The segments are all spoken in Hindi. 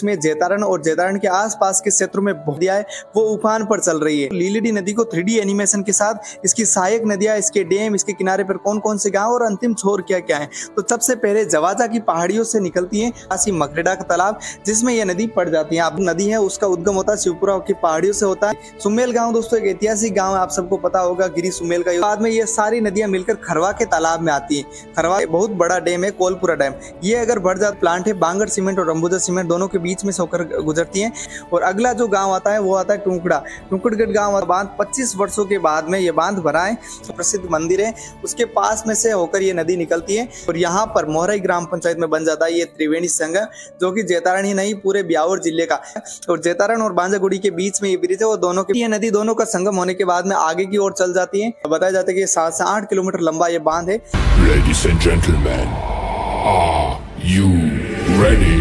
में जैतारण और जैतारण के आसपास के क्षेत्रों में नदियां है वो उफान पर चल रही है। लीलड़ी नदी को 3D एनिमेशन के साथ इसकी सहायक नदियां, इसके डैम, इसके किनारे पर कौन कौन से गांव और अंतिम छोर क्या क्या है। तो सबसे पहले जवाजा की पहाड़ियों से निकलती है काशी मकरेड़ा का तालाब, जिसमें यह नदी पड़ जाती है। अब नदी है उसका उद्गम होता है शिवपुरा की पहाड़ियों से होता है। सुमेल गाँव दोस्तों एक ऐतिहासिक गाँव है, आप सबको पता होगा, गिरी सुमेल का। बाद में ये सारी नदियां मिलकर खरवा के तालाब में आती है। खरवा बहुत बड़ा डैम है, कोलपुरा डैम। ये अगर बढ़ जाता प्लांट है बांगड़ सीमेंट और अंबुजा सीमेंट दोनों के बीच में से होकर गुजरती है। और अगला जो गांव आता है वो आता है टुकड़ा, टुकड़गढ़ गांव। बांध 25 वर्षों के बाद में ये बांध भरा है, प्रसिद्ध मंदिर है, उसके पास में से होकर ये नदी निकलती है। और यहाँ पर मोहराई ग्राम पंचायत में बन जाता है ये त्रिवेणी संगम, जो कि जैतारण ही नहीं पूरे ब्यावर जिले का। और जैतारण और बांजागुड़ी के बीच में ये ब्रिज है, वो दोनों की ये नदी दोनों का संगम होने के बाद में आगे की ओर चल जाती है। बताया जाता है कि 7 से 8 किलोमीटर लंबा ये बांध है। Ladies and gentlemen, are you ready?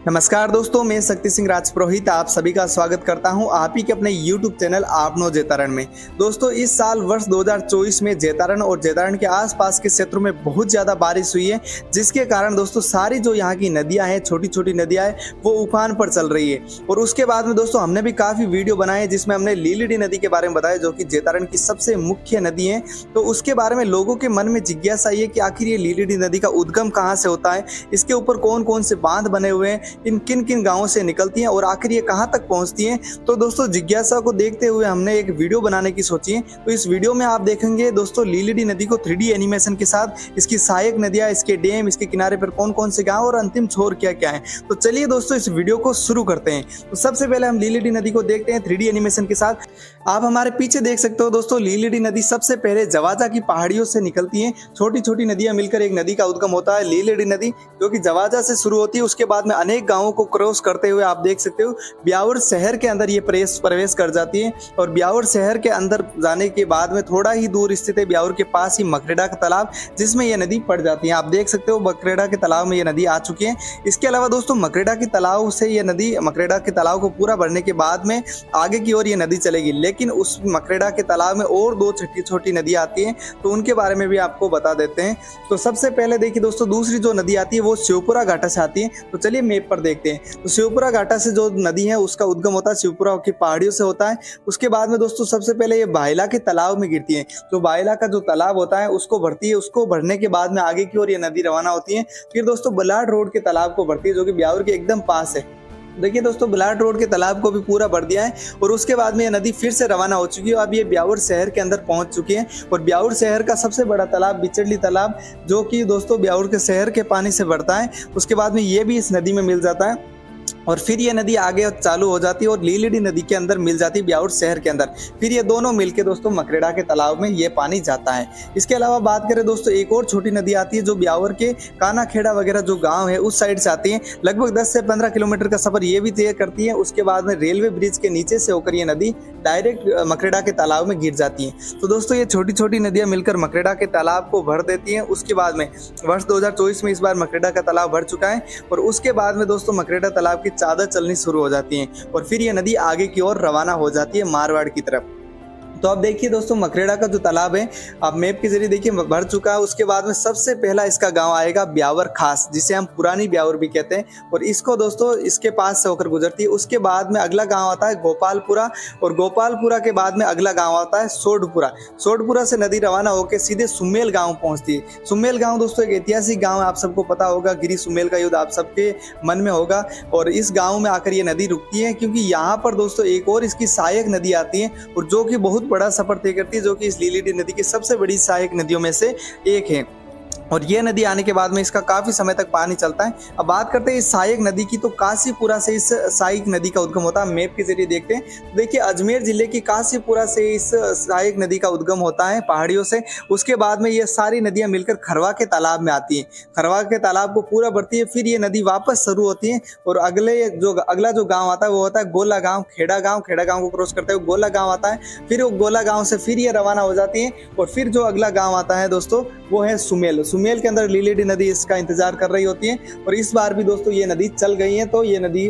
नमस्कार दोस्तों, मैं शक्ति सिंह राजपुरोहित आप सभी का स्वागत करता हूं आप ही के अपने YouTube चैनल आपनो जैतारण में। दोस्तों इस साल वर्ष 2024 में जैतारण और जैतारण के आसपास के क्षेत्रों में बहुत ज़्यादा बारिश हुई है, जिसके कारण दोस्तों सारी जो यहाँ की नदियाँ हैं, छोटी छोटी नदियाँ हैं, वो उफान पर चल रही है। और उसके बाद में दोस्तों हमने भी काफ़ी वीडियो बनाए जिसमें हमने लीलड़ी नदी के बारे में बताया, जो कि जैतारण की सबसे मुख्य नदी है। तो उसके बारे में लोगों के मन में जिज्ञासा ये कि आखिर ये लीलड़ी नदी का उद्गम कहाँ से होता है, इसके ऊपर कौन कौन से बांध बने हुए हैं, इन किन किन गांवों से निकलती हैं और आखिर ये कहां तक पहुंचती हैं। तो दोस्तों जिज्ञासा को देखते हुए हमने एक वीडियो बनाने की सोची है। तो इस वीडियो में आप देखेंगे दोस्तों लीलड़ी नदी को 3D एनिमेशन के साथ, इसकी सहायक नदियां, इसके डैम, इसके किनारे पर कौन कौन से गांव और अंतिम छोर क्या क्या है। तो चलिए दोस्तों इस वीडियो को शुरू करते हैं। तो सबसे पहले हम लीलड़ी नदी को देखते हैं 3D एनिमेशन के साथ। आप हमारे पीछे देख सकते हो दोस्तों, लीलड़ी नदी सबसे पहले जवाजा की पहाड़ियों से निकलती है। छोटी छोटी नदियां मिलकर एक नदी का उद्गम होता है लीलड़ी नदी, जो कि जवाजा से शुरू होती है। उसके बाद में अनेक गांवों को क्रॉस करते हुए आप देख सकते हो ब्यावर शहर के अंदर ये प्रवेश कर जाती है। और ब्यावर शहर के अंदर जाने के बाद में थोड़ा ही दूर स्थित है ब्यावर के पास ही मकरेड़ा का तालाब, जिसमें यह नदी पड़ जाती है। आप देख सकते हो मकरेड़ा के तालाब में ये नदी आ चुकी है। इसके अलावा दोस्तों मकरेड़ा के तालाब से ये नदी, मकरेड़ा के तालाब को पूरा भरने के बाद में आगे की ओर ये नदी चलेगी। लेकिन उस मकरेड़ा के तालाब में और 2 छोटी छोटी नदी आती हैं, तो उनके बारे में भी आपको बता देते हैं। तो सबसे पहले देखिए दोस्तों, दूसरी जो नदी आती है वो शिवपुरा घाटा से आती है। तो चलिए मैप पर देखते हैं। तो शिवपुरा घाटा से जो नदी है उसका उद्गम होता है शिवपुरा की पहाड़ियों से होता है। उसके बाद में दोस्तों सबसे पहले ये बायला के तालाब में गिरती है। तो बायला का जो तालाब होता है उसको भरती है। उसको भरने के बाद में आगे की ओर ये नदी रवाना होती है। फिर दोस्तों बलाड रोड के तालाब को भरती है, जो कि ब्यावर के एकदम पास है। देखिए दोस्तों बलाड रोड के तालाब को भी पूरा भर दिया है। और उसके बाद में ये नदी फिर से रवाना हो चुकी है। अब ये ब्यावर शहर के अंदर पहुंच चुकी है। और ब्यावर शहर का सबसे बड़ा तालाब बिचड़ली तालाब, जो कि दोस्तों ब्यावर के शहर के पानी से भरता है, उसके बाद में ये भी इस नदी में मिल जाता है। और फिर ये नदी आगे चालू हो जाती है और लीलड़ी नदी के अंदर मिल जाती है ब्यावर शहर के अंदर। फिर ये दोनों मिलके दोस्तों मकरेड़ा के तालाब में ये पानी जाता है। इसके अलावा बात करें दोस्तों, एक और छोटी नदी आती है जो ब्यावर के काना खेड़ा वगैरह जो गांव है उस साइड से आती है। लगभग 10 से 15 किलोमीटर का सफर ये भी तय करती है। उसके बाद में रेलवे ब्रिज के नीचे से होकर ये नदी डायरेक्ट मकरेड़ा के तालाब में गिर जाती है। तो दोस्तों ये छोटी छोटी नदियां मिलकर मकरेड़ा के तालाब को भर देती हैं। उसके बाद में वर्ष 2024 में इस बार मकरेड़ा का तालाब भर चुका है। और उसके बाद में दोस्तों मकरेड़ा तालाब की चादर चलनी शुरू हो जाती है। और फिर ये नदी आगे की ओर रवाना हो जाती है मारवाड़ की तरफ। तो अब देखिए दोस्तों मकरेड़ा का जो तालाब है आप मैप के जरिए देखिए भर चुका है। उसके बाद में सबसे पहला इसका गांव आएगा ब्यावर खास, जिसे हम पुरानी ब्यावर भी कहते हैं। और इसको दोस्तों इसके पास से होकर गुजरती है। उसके बाद में अगला गांव आता है गोपालपुरा। और गोपालपुरा के बाद में अगला गांव आता है सोडपुरा। सोडपुरा से नदी रवाना होकर सीधे सुमेल गाँव पहुंचती है। सुमेल गाँव दोस्तों एक ऐतिहासिक गाँव है, आप सबको पता होगा, गिरी सुमेल का युद्ध आप सबके मन में होगा। और इस गाँव में आकर ये नदी रुकती है, क्योंकि यहाँ पर दोस्तों एक और इसकी सहायक नदी आती है, और जो कि बहुत बड़ा सफर तय करती है, जो कि इस लीलड़ी नदी की सबसे बड़ी सहायक नदियों में से एक है। और ये नदी आने के बाद में इसका काफी समय तक पानी चलता है। अब बात करते हैं इस सहायक नदी की। तो काशीपुरा से इस सहायक नदी का उद्गम होता है। मैप के जरिए देखते हैं तो देखिए अजमेर जिले की काशीपुरा से इस सहायक नदी का उद्गम होता है पहाड़ियों से। उसके बाद में ये सारी नदियां मिलकर खरवा के तालाब में आती है। खरवा के तालाब को पूरा भरती है। फिर ये नदी वापस शुरू होती है। और अगला जो गाँव आता है वो होता है गोला गाँव। खेड़ा गाँव को क्रॉस करते हुए गोला गाँव आता है। फिर वो गोला गाँव से फिर ये रवाना हो जाती है। और फिर जो अगला गाँव आता है दोस्तों वो है सुमेल। सुमेल के अंदर लीलड़ी नदी इसका इंतजार कर रही होती है। और इस बार भी दोस्तों ये नदी चल गई है। तो ये नदी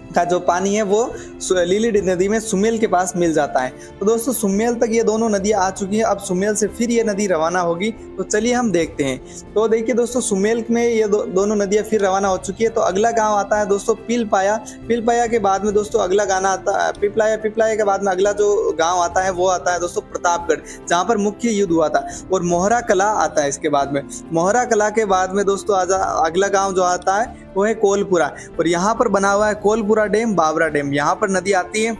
का जो पानी है वो लीली नदी में सुमेल के पास मिल जाता है। तो दोस्तों सुमेल तक ये दोनों नदियां आ चुकी हैं। अब सुमेल से फिर ये नदी रवाना होगी, तो चलिए हम देखते हैं। तो देखिए दोस्तों सुमेल में ये दोनों नदियां फिर रवाना हो चुकी है। तो अगला गांव आता है दोस्तों पिलपाया। पिलपाया के बाद में दोस्तों अगला गाना आता है पिपलाया के बाद में अगला जो गाँव आता है वो आता है दोस्तों प्रतापगढ़, जहाँ पर मुख्य युद्ध हुआ था। और मोहरा कला आता है इसके बाद में। मोहरा कला के बाद में दोस्तों अगला गाँव जो आता है वो है कोलपुरा। और यहाँ पर बना हुआ है कोलपुरा डैम, बाबरा डैम। यहाँ पर नदी आती है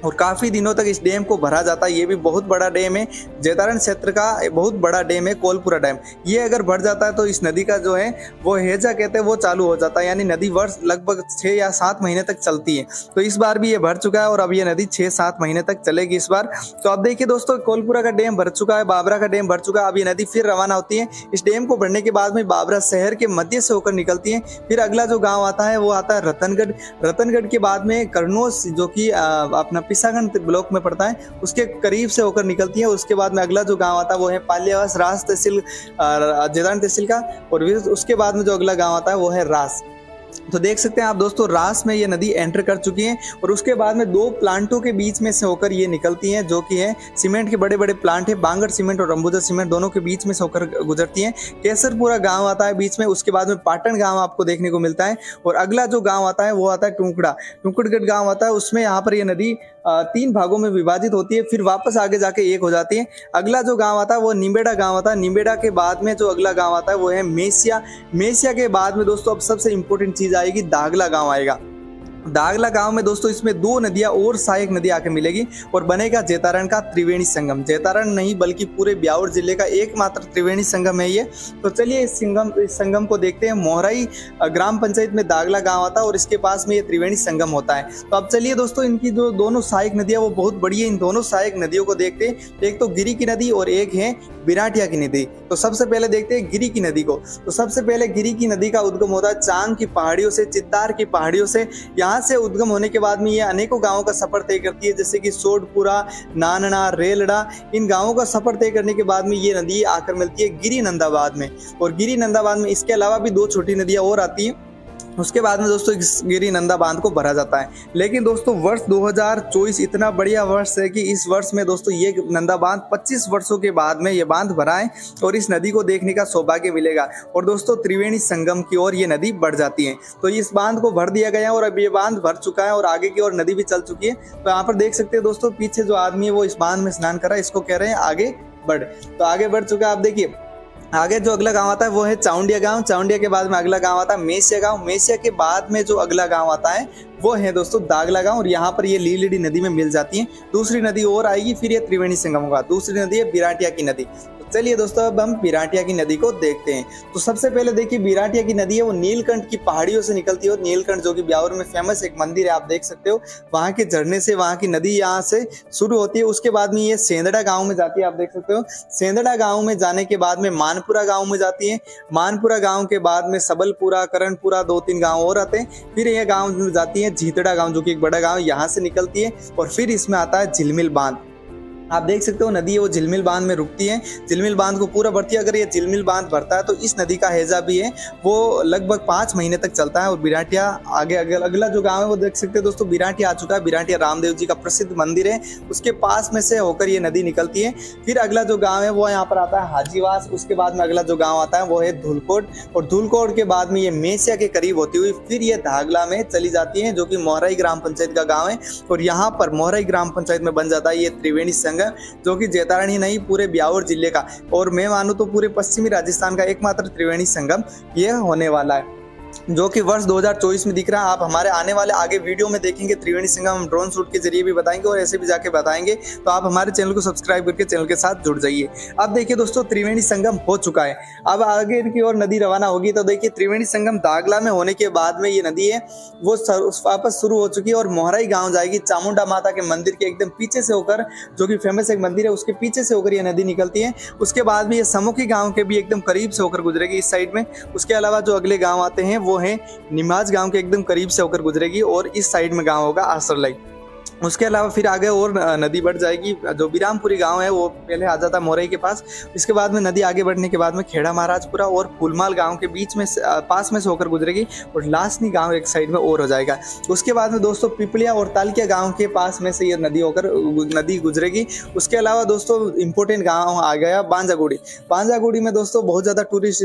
और काफ़ी दिनों तक इस डैम को भरा जाता है। ये भी बहुत बड़ा डैम है, जैतारण क्षेत्र का बहुत बड़ा डैम है कोलपुरा डैम। ये अगर भर जाता है तो इस नदी का जो है वो हेजा कहते हैं वो चालू हो जाता है, यानी नदी वर्ष लगभग 6 या 7 महीने तक चलती है। तो इस बार भी ये भर चुका है और अब ये नदी 6-7 महीने तक चलेगी इस बार। तो अब देखिए दोस्तों कोलपुरा का डैम भर चुका है, बाबरा का डैम भर चुका है। अब ये नदी फिर रवाना होती है। इस डैम को भरने के बाद में बाबरा शहर के मध्य से होकर निकलती है। फिर अगला जो गाँव आता है वो आता है रतनगढ़। रतनगढ़ के बाद में करनोस जो कि अपना पिसागंज ब्लॉक में पड़ता है, उसके करीब से होकर निकलती है। उसके बाद में अगला जो गांव आता है वो है पालियावास, रास तहसील, जैतारण तहसील का। और उसके बाद में जो अगला गांव आता है वो है रास। तो देख सकते हैं आप दोस्तों रास में ये नदी एंटर कर चुकी है। और उसके बाद में 2 प्लांटों के बीच में से होकर ये निकलती हैं, जो कि है सीमेंट के बड़े बड़े प्लांट है, बांगड़ सीमेंट और अंबुजा सीमेंट, दोनों के बीच में से होकर गुजरती हैं। केसरपुरा गांव आता है बीच में। उसके बाद में पाटन गांव आपको देखने को मिलता है। और अगला जो गांव आता है वो आता है टुकड़गढ़ गांव आता है। उसमें यहाँ पर ये नदी 3 भागों में विभाजित होती है, फिर वापस आगे जाके एक हो जाती है। अगला जो गांव आता है वो निम्बेड़ा गांव आता है। निम्बेड़ा के बाद में जो अगला गांव आता है वो है मेसिया। मेसिया के बाद में दोस्तों अब सबसे इंपॉर्टेंट चीज आएगी, दागला गांव आएगा। दागला गांव में दोस्तों इसमें 2 नदियां और सहायक नदी आके मिलेगी और बनेगा जैतारण का त्रिवेणी संगम। जैतारण नहीं बल्कि पूरे ब्यावर जिले का एकमात्र त्रिवेणी संगम है ये। तो चलिए इस संगम को देखते हैं। मोहराई ग्राम पंचायत में दागला गांव आता है और इसके पास में ये त्रिवेणी संगम होता है। तो अब चलिए दोस्तों इनकी जो दोनों सहायक नदियां वो बहुत बड़ी है। इन दोनों सहायक नदियों को देखते हैं। एक तो गिरी की नदी और एक है बिराटिया की नदी। तो सबसे पहले देखते हैं गिरी की नदी को। तो सबसे पहले गिरी की नदी का उद्गम होता है चांग की पहाड़ियों से, चित्तार की पहाड़ियों से। यहाँ से उद्गम होने के बाद में ये अनेकों गांवों का सफर तय करती है, जैसे कि सोडपुरा, नानना, रेलड़ा। इन गांवों का सफर तय करने के बाद में ये नदी आकर मिलती है गिरी नंदाबाद में। और गिरी नंदाबाद में इसके अलावा भी 2 छोटी नदियां और आती हैं। उसके बाद में दोस्तों इस गिरी नंदा बांध को भरा जाता है। लेकिन दोस्तों वर्ष 2024 इतना बढ़िया वर्ष है कि इस वर्ष में दोस्तों ये नंदा बांध 25 वर्षों के बाद में ये बांध भरा है और इस नदी को देखने का सौभाग्य मिलेगा। और दोस्तों त्रिवेणी संगम की ओर ये नदी बढ़ जाती है। तो इस बांध को भर दिया गया और अब ये बांध भर चुका है और आगे की ओर नदी भी चल चुकी है। तो यहाँ पर देख सकते हैं दोस्तों पीछे जो आदमी है वो इस बांध में स्नान कर रहा है, इसको कह रहे हैं आगे बढ़। तो आगे बढ़ चुका है। आप देखिए आगे जो अगला गांव आता है वो है चाउंडिया गांव। चाउंडिया के बाद में अगला गांव आता है मेसिया गांव। मेसिया के बाद में जो अगला गांव आता है वो है दोस्तों दागला गांव। और यहाँ पर ये लीलड़ी नदी में मिल जाती है। दूसरी नदी और आएगी, फिर ये त्रिवेणी संगम होगा। दूसरी नदी है बिराटिया की नदी। चलिए दोस्तों अब हम बिराटिया की नदी को देखते हैं। तो सबसे पहले देखिए बिराटिया की नदी है वो नीलकंठ की पहाड़ियों से निकलती है। और नीलकंठ जो कि ब्यावर में फेमस एक मंदिर है, आप देख सकते हो। वहाँ के झरने से वहाँ की नदी यहाँ से शुरू होती है। उसके बाद में ये सेंदड़ा गाँव में जाती है, आप देख सकते हो। सेंदड़ा गाँव में जाने के बाद में मानपुरा गाँव में जाती है। मानपुरा गाँव के बाद में सबलपुरा, करणपुरा, 2-3 गाँव और आते हैं। फिर यह गाँव में जाती है झीतड़ा गाँव, जो कि एक बड़ा गाँव, यहाँ से निकलती है। और फिर इसमें आता है झिलमिल बांध। आप देख सकते हो नदी है वो झिलमिल बांध में रुकती है। झिलमिल बांध को पूरा भरती है। अगर ये झिलमिल बांध भरता है तो इस नदी का हैजा भी है वो लगभग 5 महीने तक चलता है। और बिराटिया आगे अगला जो गांव है वो देख सकते हैं दोस्तों बिराटिया आ चुका है। बिराटिया रामदेव जी का प्रसिद्ध मंदिर है, उसके पास में से होकर ये नदी निकलती है। फिर अगला जो गाँव है वो यहाँ पर आता है हाजीवास। उसके बाद में अगला जो गाँव आता है वो है धुलकोट। और धुलकोट के बाद में ये मेसिया के करीब होती हुई फिर ये दागला में चली जाती है, जो कि मोहराई ग्राम पंचायत का गाँव है। और यहाँ पर मोहराई ग्राम पंचायत में बन जाता है ये त्रिवेणी संगम, जो कि जैतारण ही नहीं पूरे ब्यावर जिले का और मैं मानूं तो पूरे पश्चिमी राजस्थान का एकमात्र त्रिवेणी संगम ये होने वाला है, जो कि वर्ष 2024 में दिख रहा है। आप हमारे आने वाले आगे वीडियो में देखेंगे त्रिवेणी संगम हम ड्रोन शूट के जरिए भी बताएंगे और ऐसे भी जाके बताएंगे। तो आप हमारे चैनल को सब्सक्राइब करके चैनल के साथ जुड़ जाइए। अब देखिए दोस्तों त्रिवेणी संगम हो चुका है। अब आगे की ओर नदी रवाना होगी। तो देखिए त्रिवेणी संगम दागला में होने के बाद में ये नदी है वो वापस शुरू हो चुकी है और मोहराई गाँव जाएगी। चामुंडा माता के मंदिर के एकदम पीछे से होकर, जो कि फेमस एक मंदिर है, उसके पीछे से होकर ये नदी निकलती है। उसके बाद में ये समुखी गाँव के भी एकदम करीब से होकर गुजरेगी इस साइड में। उसके अलावा जो अगले गाँव आते हैं वो है निमाज गांव के एकदम करीब से होकर गुजरेगी और इस साइड में गांव होगा आसरलाई। उसके अलावा फिर आगे और नदी बढ़ जाएगी। जो बिरामपुरी गांव है वो पहले आ जाता है मोरई के पास। इसके बाद में नदी आगे बढ़ने के बाद में खेड़ा महाराजपुरा और फूलमाल गांव के बीच में पास में से होकर गुजरेगी और लासनी गांव एक साइड में और हो जाएगा। उसके बाद में दोस्तों पिपलिया और तालकिया गांव के पास में से ये नदी होकर नदी गुजरेगी। उसके अलावा दोस्तों इंपॉर्टेंट गांव आ गया बांजागुड़ी। बांजागुड़ी में दोस्तों बहुत ज़्यादा टूरिस्ट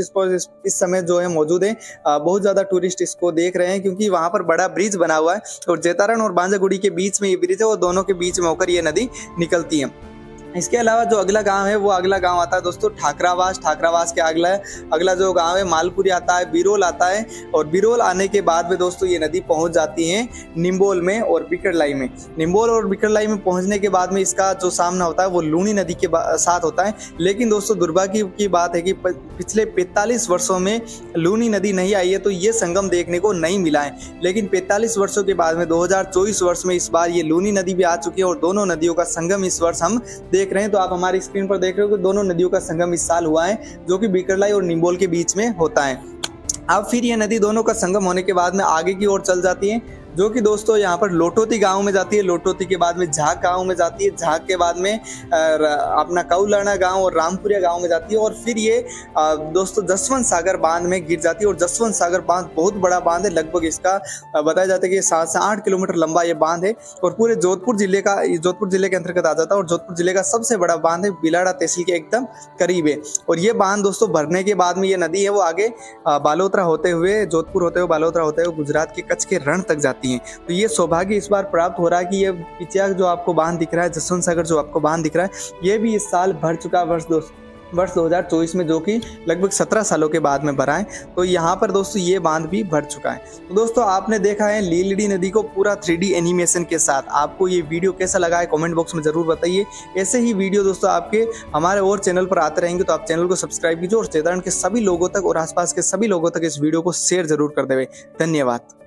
इस समय जो है मौजूद है। बहुत ज़्यादा टूरिस्ट इसको देख रहे हैं क्योंकि वहाँ पर बड़ा ब्रिज बना हुआ है और जेतारण और बांजागुड़ी के बीच में ब्रिज है और दोनों के बीच में होकर ये नदी निकलती है। इसके अलावा जो अगला गांव है वो अगला गांव आता है दोस्तों ठाकरावास। ठाकरावास के अगला जो गांव है मालपुरी आता है, बिरोल आता है और बिरोल आने के बाद में दोस्तों ये नदी पहुंच जाती है निम्बोल में और बिकरलाई में। निम्बोल और बिकरलाई में पहुंचने के बाद में इसका जो सामना होता है वो लूनी नदी के साथ होता है। लेकिन दोस्तों दुर्भाग्य की बात है कि पिछले 45 वर्षों में लूनी नदी नहीं आई है तो ये संगम देखने को नहीं मिला है। लेकिन 45 वर्षों के बाद में 2024 वर्ष में इस बार ये लूनी नदी भी आ चुकी है और दोनों नदियों का संगम इस वर्ष हम देख रहे हैं। तो आप हमारी स्क्रीन पर देख रहे हो कि दोनों नदियों का संगम इस साल हुआ है जो कि बिकरलाई और निम्बोल के बीच में होता है। अब फिर ये नदी दोनों का संगम होने के बाद में आगे की ओर चल जाती है जो कि दोस्तों यहाँ पर लोटोती गांव में जाती है। लोटोती के बाद में झाक गांव में जाती है। झाक के बाद में अपना कौलाना गांव और रामपुरिया गांव में जाती है और फिर ये दोस्तों जसवंत सागर बांध में गिर जाती है। और जसवंत सागर बांध बहुत बड़ा बांध है, लगभग इसका बताया जाता है कि 7 से 8 किलोमीटर लंबा ये बांध है और पूरे जोधपुर जिले के अंतर्गत आ जाता है। और जोधपुर जिले का सबसे बड़ा बांध है, बिलाड़ा तहसील के एकदम करीब है। और ये बांध दोस्तों भरने के बाद में ये नदी है वो आगे बालोतरा होते हुए, जोधपुर होते हुए, बालोतरा होते हुए गुजरात के कच्छ के रण तक जाती है। तो ये सौभाग्य इस बार प्राप्त हो रहा है कि ये पिचिया जो आपको बांध दिख रहा है, जसवंत सागर जो आपको बांध दिख रहा है, ये भी इस साल भर चुका वर्ष 2024 में, जो कि लगभग 17 सालों के बाद में भरा है। तो यहाँ पर दोस्तों ये बांध भी भर चुका है। तो दोस्तों आपने देखा है लीलड़ी नदी को पूरा 3D एनिमेशन के साथ। आपको ये वीडियो कैसा लगा है कमेंट बॉक्स में जरूर बताइए। ऐसे ही वीडियो दोस्तों आपके हमारे और चैनल पर आते रहेंगे, तो आप चैनल को सब्सक्राइब कीजिए और जेतारण के सभी लोगों तक और आसपास के सभी लोगों तक इस वीडियो को शेयर जरूर कर देवे। धन्यवाद।